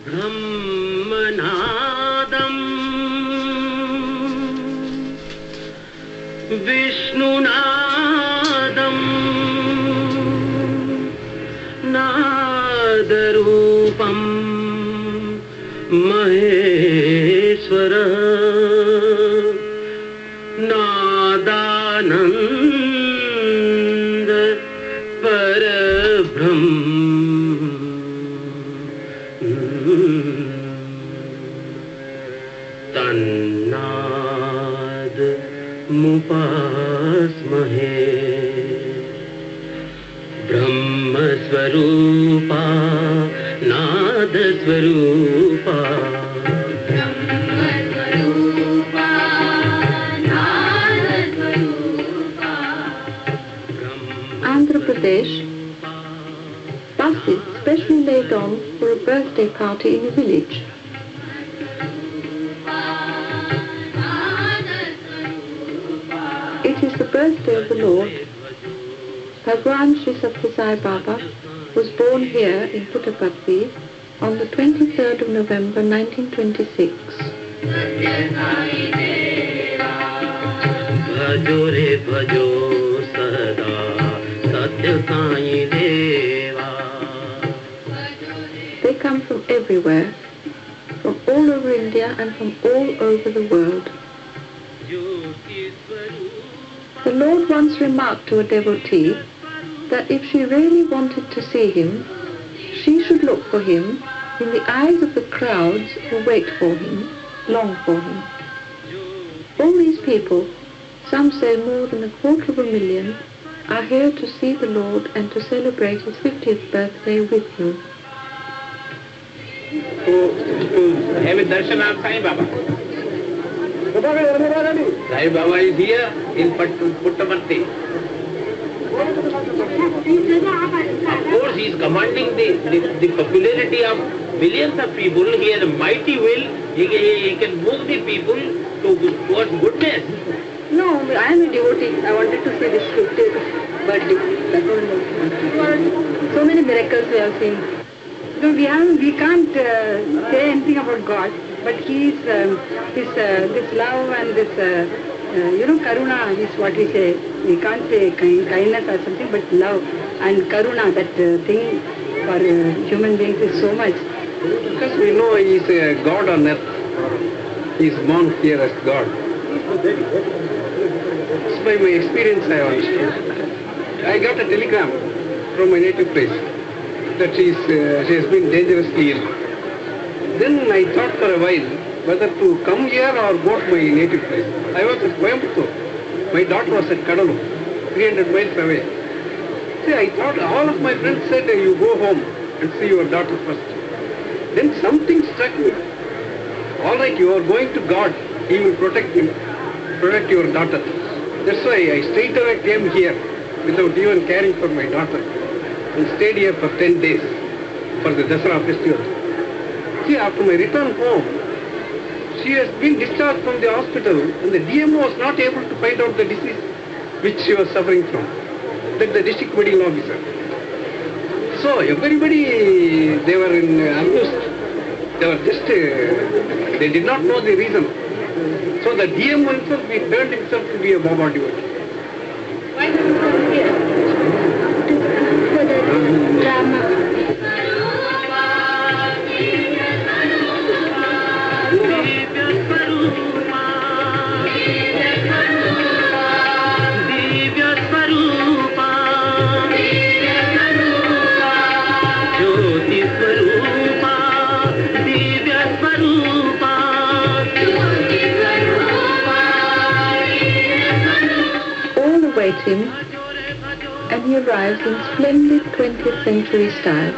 ब्रह्मनादम् विष्णुनादम् नादरूपम् महेश्वर नादानंद परब्रह्म तन्नाद मुपास्महे ब्रह्मस्वरूपा नादस्वरूपा Andhra Pradesh, buses specially laid on for a birthday party in a village. It is the birthday of the Lord. Bhagwan Sri Sathya Sai Baba was born here in Puttaparthi on the 23rd of November 1926. भजो रे भजो सदा सत्य साई देवा. They come from everywhere, from all over India and from all over the world. The Lord once remarked to a devotee that if she really wanted to see him, she should look for him in the eyes of the crowds who wait for him, long for him. All these people, some say more than 250,000, are here to see the Lord and to celebrate his 50th birthday with him. To have a darshan of Sai Baba. Sai Baba is here in Puttaparthi. Of course, he is commanding the popularity of millions of people. He has a mighty will. He can move the people towards goodness. No, I am a devotee. I wanted to see this 50th birthday. That's all. So many miracles we have seen. No, we can't say anything about God, but He is this love and this karuna is what we say. We can't say kindness or something, but love and karuna, that thing for human beings is so much. Because we know he is a God on earth. He is born here as God. It's by my experience I understood. I got a telegram from my native place that she has been dangerously ill. Then I thought for a while whether to come here or go to my native place. I was at Coimbatore. My daughter was at Kadalur, 300 miles away. See, I thought all of my friends said you go home and see your daughter first. Then something struck me. All right, you are going to God. He will protect you, protect your daughter. That's why I straight away came here without even caring for my daughter and stayed here for 10 days for the Dasara festival. See, after my return home, she has been discharged from the hospital and the DMO was not able to find out the disease which she was suffering from. That's the district medical officer. So everybody, they were in amused. They were just, they did not know the reason. So the DMO himself, he turned himself to be a Baba devotee. For the drama. Him, and he arrives in splendid 20th century style.